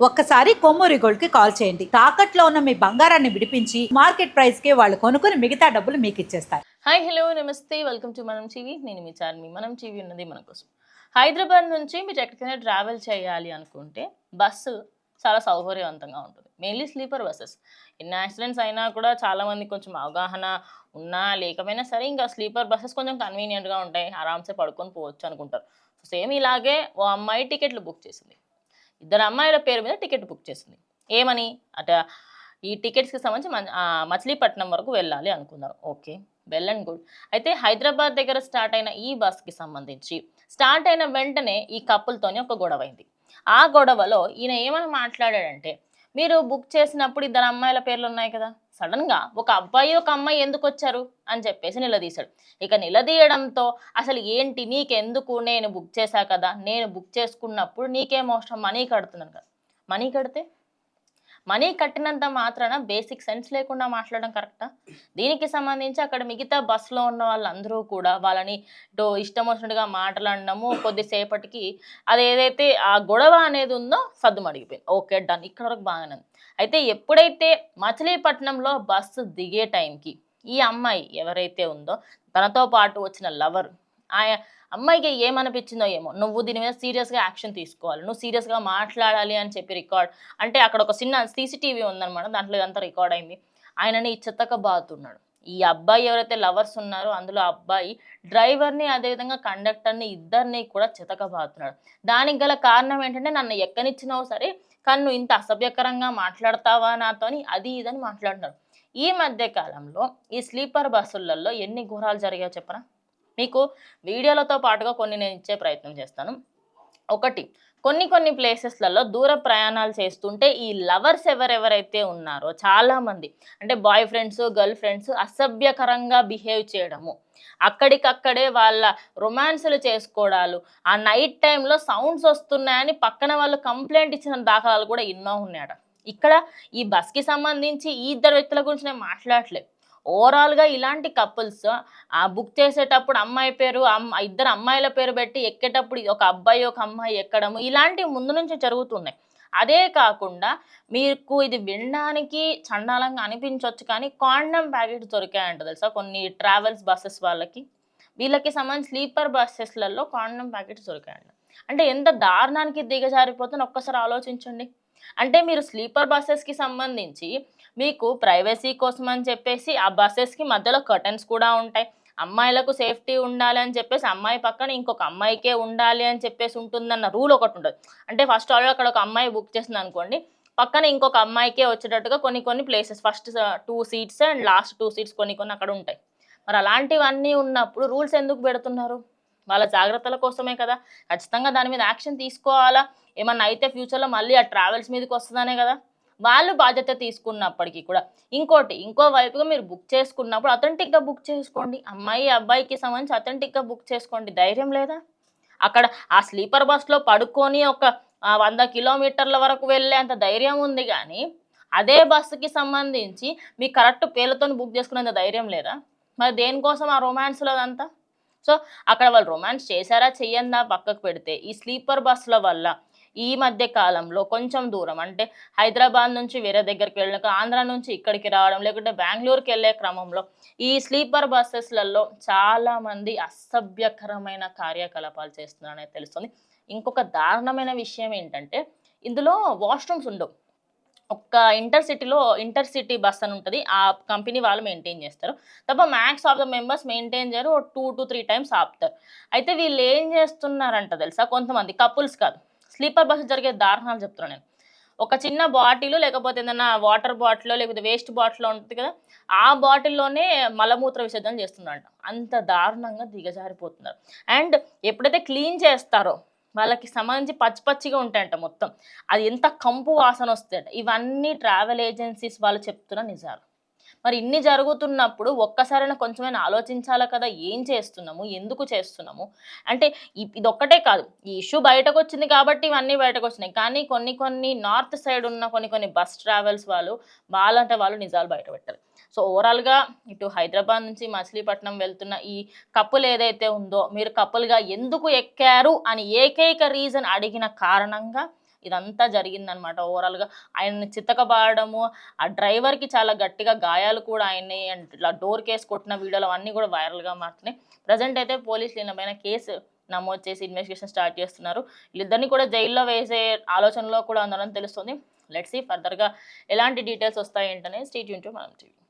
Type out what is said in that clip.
ఒక్కసారి కొమ్మూరి గోల్డ్ కి కాల్ చేయండి. తాకట్లో ఉన్న మీ బంగారాన్ని విడిపించి మార్కెట్ ప్రైస్ కి వాళ్ళు కొనుక్కుని మిగతా డబ్బులు మీకు ఇచ్చేస్తారు. హాయ్ హలో నమస్తే వెల్కమ్ టు మనం టీవీ. నేను మీ చార్మి. మనం టీవీ ఉన్నది మన కోసం. హైదరాబాద్ నుంచి మీరు ఎక్కడికైనా ట్రావెల్ చేయాలి అనుకుంటే బస్సు చాలా సౌకర్యవంతంగా ఉంటుంది. Mainly sleeper buses. ఎన్ని యాక్సిడెంట్స్ అయినా కూడా చాలామంది కొంచెం అవగాహన ఉన్నా లేకపోయినా సరే ఇంకా స్లీపర్ బస్సెస్ కొంచెం కన్వీనియంట్గా ఉంటాయి, ఆరామ్సే పడుకొని పోవచ్చు అనుకుంటారు. సేమ్ ఇలాగే ఓ అమ్మాయి టికెట్లు బుక్ చేసింది. ఇద్దరు అమ్మాయిల పేరు మీద టికెట్ బుక్ చేసింది. ఏమని అట ఈ టికెట్స్కి సంబంధించి మచిలీపట్నం వరకు వెళ్ళాలి అనుకున్నారు. Okay, well and good. అయితే హైదరాబాద్ దగ్గర స్టార్ట్ అయిన ఈ బస్కి సంబంధించి స్టార్ట్ అయిన వెంటనే ఈ కపుల్తోని ఒక గొడవ అయింది. ఆ గొడవలో ఈయన ఏమని మాట్లాడాడంటే, మీరు బుక్ చేసినప్పుడు ఇద్దరు అమ్మాయిల పేర్లు ఉన్నాయి కదా, సడన్గా ఒక అబ్బాయి ఒక అమ్మాయి ఎందుకు వచ్చారు అని చెప్పేసి నిలదీశాడు. ఇక నిలదీయడంతో అసలు ఏంటి నీకెందుకు, నేను బుక్ చేశా కదా, నేను బుక్ చేసుకున్నప్పుడు నీకేం అవసరం, మనీ కడుతున్నాను కదా, మనీ కడితే మనీ కట్టినంత మాత్రాన బేసిక్ సెన్స్ లేకుండా మాట్లాడడం కరెక్టా? దీనికి సంబంధించి అక్కడ మిగతా బస్సులో ఉన్న వాళ్ళందరూ కూడా వాళ్ళని ఇష్టం వచ్చినట్టుగా మాట్లాడడము, కొద్దిసేపటికి అది ఏదైతే ఆ గొడవ అనేది ఉందో సద్దుమడిగిపోయింది. ఓకే, డన్, ఇక్కడ వరకు బాగానే ఉంది. అయితే ఎప్పుడైతే మచిలీపట్నంలో బస్సు దిగే టైంకి ఈ అమ్మాయి ఎవరైతే ఉందో తనతో పాటు వచ్చిన లవర్, ఆ అమ్మాయికి ఏమనిపించిందో ఏమో, నువ్వు దీని మీద సీరియస్గా యాక్షన్ తీసుకోవాలి, నువ్వు సీరియస్గా మాట్లాడాలి అని చెప్పి రికార్డ్, అంటే అక్కడ ఒక చిన్న సీసీటీవీ ఉందన్నమాట, దాంట్లో ఇదంతా రికార్డ్ అయింది. ఆయనని చితక బాతున్నాడు. ఈ అబ్బాయి ఎవరైతే లవర్స్ ఉన్నారో అందులో అబ్బాయి డ్రైవర్ని అదేవిధంగా కండక్టర్ని ఇద్దరిని కూడా చితకబాతున్నాడు. దానికి గల కారణం ఏంటంటే, నన్ను ఎక్కనిచ్చినావు సరే కానీ నువ్వు ఇంత అసభ్యకరంగా మాట్లాడతావా నాతోని, అది ఇదని మాట్లాడుతున్నారు. ఈ మధ్య కాలంలో ఈ స్లీపర్ బస్సులలో ఎన్ని ఘోరాలు జరిగాయో చెప్పరా? మీకు వీడియోలతో పాటుగా కొన్ని నేను ఇచ్చే ప్రయత్నం చేస్తాను. ఒకటి, కొన్ని ప్లేసెస్లలో దూర ప్రయాణాలు చేస్తుంటే ఈ లవర్స్ ఎవరెవరైతే ఉన్నారో చాలామంది, అంటే బాయ్ ఫ్రెండ్స్ గర్ల్ ఫ్రెండ్స్ అసభ్యకరంగా బిహేవ్ చేయడము, అక్కడికక్కడే వాళ్ళ రొమాన్స్లు చేసుకోవడాలు, ఆ నైట్ టైంలో సౌండ్స్ వస్తున్నాయని పక్కన వాళ్ళు కంప్లైంట్ ఇచ్చిన దాఖలాలు కూడా ఎన్నో ఉన్నాయట. ఇక్కడ ఈ బస్కి సంబంధించి ఈ ఇద్దరు వ్యక్తుల గురించి నేను మాట్లాడలేదు. ఓవరాల్గా ఇలాంటి కపుల్స్ బుక్ చేసేటప్పుడు అమ్మాయి పేరు ఇద్దరు అమ్మాయిల పేరు పెట్టి ఎక్కేటప్పుడు ఒక అబ్బాయి ఒక అమ్మాయి ఎక్కడము, ఇలాంటివి ముందు నుంచి జరుగుతున్నాయి. అదే కాకుండా మీకు ఇది వినడానికి చండాలంగా అనిపించవచ్చు కానీ కాండమ్ ప్యాకెట్స్ దొరికాయంట తెలుసా కొన్ని ట్రావెల్స్ బస్సెస్ వాళ్ళకి. వీళ్ళకి సంబంధించి స్లీపర్ బస్సెస్లలో కాండమ్ ప్యాకెట్స్ దొరికాయంట. అంటే ఎంత దారుణానికి దిగజారిపోతుందో ఒక్కసారి ఆలోచించండి. అంటే మీరు స్లీపర్ బస్సెస్కి సంబంధించి మీకు ప్రైవసీ కోసం అని చెప్పేసి ఆ బస్సెస్కి మధ్యలో కర్టన్స్ కూడా ఉంటాయి. అమ్మాయిలకు సేఫ్టీ ఉండాలి అని చెప్పేసి అమ్మాయి పక్కన ఇంకొక అమ్మాయికే ఉండాలి అని చెప్పేసి ఉంటుందన్న రూల్ ఒకటి ఉంటుంది. అంటే ఫస్ట్ ఆల్రెడీ అక్కడ ఒక అమ్మాయి బుక్ చేసింది అనుకోండి, పక్కన ఇంకొక అమ్మాయికే వచ్చేటట్టుగా కొన్ని places first 2 seats and last 2 seats కొన్ని అక్కడ ఉంటాయి. మరి అలాంటివన్నీ ఉన్నప్పుడు రూల్స్ ఎందుకు పెడుతున్నారు? వాళ్ళ జాగ్రత్తల కోసమే కదా. ఖచ్చితంగా దాని మీద యాక్షన్ తీసుకోవాలా, ఏమన్నా అయితే ఫ్యూచర్లో మళ్ళీ ఆ ట్రావెల్స్ మీదకి వస్తుందనే కదా వాళ్ళు బాధ్యత తీసుకున్నప్పటికీ కూడా. ఇంకో వైపుగా మీరు బుక్ చేసుకున్నప్పుడు అథెంటిక్గా బుక్ చేసుకోండి. అమ్మాయి అబ్బాయికి సంబంధించి అథెంటిక్గా బుక్ చేసుకోండి. ధైర్యం లేదా? అక్కడ ఆ స్లీపర్ బస్లో పడుకొని ఒక 100 కిలోమీటర్ల వరకు వెళ్ళే అంత ధైర్యం ఉంది కానీ అదే బస్సుకి సంబంధించి మీ కరెక్ట్ పేర్లతో బుక్ చేసుకునేంత ధైర్యం లేదా? మరి దేనికోసం ఆ రొమాన్స్లో అదంతా? సో అక్కడ వాళ్ళు రొమాన్స్ చేశారా చెయ్యందా పక్కకు పెడితే, ఈ స్లీపర్ బస్సుల వల్ల ఈ మధ్య కాలంలో కొంచెం దూరం అంటే హైదరాబాద్ నుంచి వేరే దగ్గరికి వెళ్ళక ఆంధ్ర నుంచి ఇక్కడికి రావడం, లేకుంటే బెంగళూరుకి వెళ్ళే క్రమంలో ఈ స్లీపర్ బస్సెస్లలో చాలామంది అసభ్యకరమైన కార్యకలాపాలు చేస్తున్నారనేది తెలుస్తుంది. ఇంకొక దారుణమైన విషయం ఏంటంటే, ఇందులో వాష్రూమ్స్ ఉండవు. ఒక్క ఇంటర్సిటీ బస్ అని ఉంటుంది, ఆ కంపెనీ వాళ్ళు మెయింటైన్ చేస్తారు తప్ప max of the members maintain చేయరు. 2 to 3 టైమ్స్ ఆపుతారు. అయితే వీళ్ళు ఏం చేస్తున్నారంట తెలుసా, కొంతమంది కపుల్స్ కాదు, స్లీపర్ బస్సు జరిగే దారుణాలు చెప్తున్నాను నేను. ఒక చిన్న బాటిల్ లేకపోతే ఏదైనా వాటర్ బాటిల్ లేకపోతే వేస్ట్ బాటిల్ ఉంటుంది కదా, ఆ బాటిల్లోనే మలమూత్ర విసర్జన చేస్తున్నారంట. అంత దారుణంగా దిగజారిపోతున్నారు. అండ్ ఎప్పుడైతే క్లీన్ చేస్తారో వాళ్ళకి సంబంధించి పచ్చిగా ఉంటాయంట మొత్తం, అది ఎంత కంపు వాసన వస్తాయంట. ఇవన్నీ ట్రావెల్ ఏజెన్సీస్ వాళ్ళు చెప్తున్న నిజాలు. మరి ఇన్ని జరుగుతున్నప్పుడు ఒక్కసారైనా కొంచెమైనా ఆలోచించాలా కదా, ఏం చేస్తున్నాము, ఎందుకు చేస్తున్నాము. అంటే ఇదొక్కటే కాదు, ఈ ఇష్యూ బయటకు వచ్చింది కాబట్టి ఇవన్నీ బయటకు వచ్చినాయి. కానీ కొన్ని నార్త్ సైడ్ ఉన్న కొన్ని బస్ ట్రావెల్స్ వాళ్ళంటే వాళ్ళు నిజాలు బయట పెట్టారు. సో ఓవరాల్గా ఇటు హైదరాబాద్ నుంచి మచిలీపట్నం వెళ్తున్న ఈ కపుల్ ఏదైతే ఉందో, మీరు కపుల్గా ఎందుకు ఎక్కారు అని ఏకైక రీజన్ అడిగిన కారణంగా ఇదంతా జరిగిందనమాట. ఓవరాల్‌గా ఆయన్ని చితకబాదడము, ఆ డ్రైవర్‌కి చాలా గట్టిగా గాయాలు కూడా అయినాయి. అండ్ ఇట్లా డోర్‌కేసి కొట్టిన వీడియోలు అవన్నీ కూడా వైరల్‌గా మారుతున్నాయి. ప్రెజెంట్ అయితే పోలీసులు ఈయన పైన కేసు నమోదు చేసి ఇన్వెస్టిగేషన్ స్టార్ట్ చేస్తున్నారు. వీళ్ళిద్దరిని కూడా జైల్లో వేసే ఆలోచనలో కూడా ఉన్నారని తెలుస్తుంది. లెట్స్ సీ ఫర్దర్‌గా ఎలాంటి డీటెయిల్స్ వస్తాయి ఏంటనేది స్టే ట్యూన్ టు మనం టీవీ.